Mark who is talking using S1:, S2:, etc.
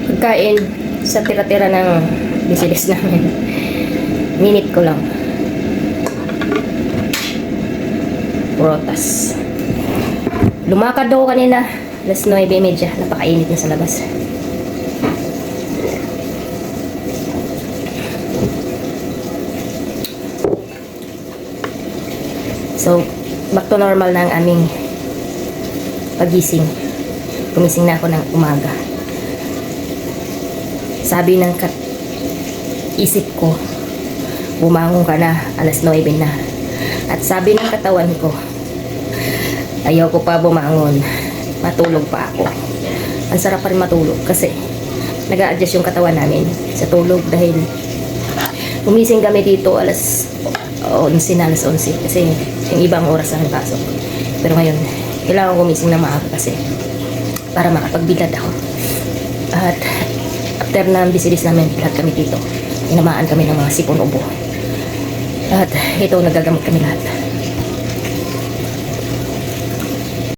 S1: pagkain sa tira-tira ng bisilis namin. Minute ko lang. Prutas. Lumakad ako kanina. Alas 9:30. Napakainit na sa labas. So, back to normal na ang aming pagising. Gumising na ako ng umaga. Sabi ng isip ko, bumangon ka na, alas 9 na. At sabi ng katawan ko, ayaw ko pa bumangon, matulog pa ako. Ang sarap pa rin matulog kasi nag-a-adjust yung katawan namin sa tulog dahil gumising kami dito alas 11 na, alas 11 kasi yung ibang oras na pasok. Pero ngayon, kailangan gumising na maaga kasi para makapagbilad ako. At after na bisilis namin, lahat kami dito. Tinamaan kami ng mga sipon ubo. At ito, nagagamot kami lahat.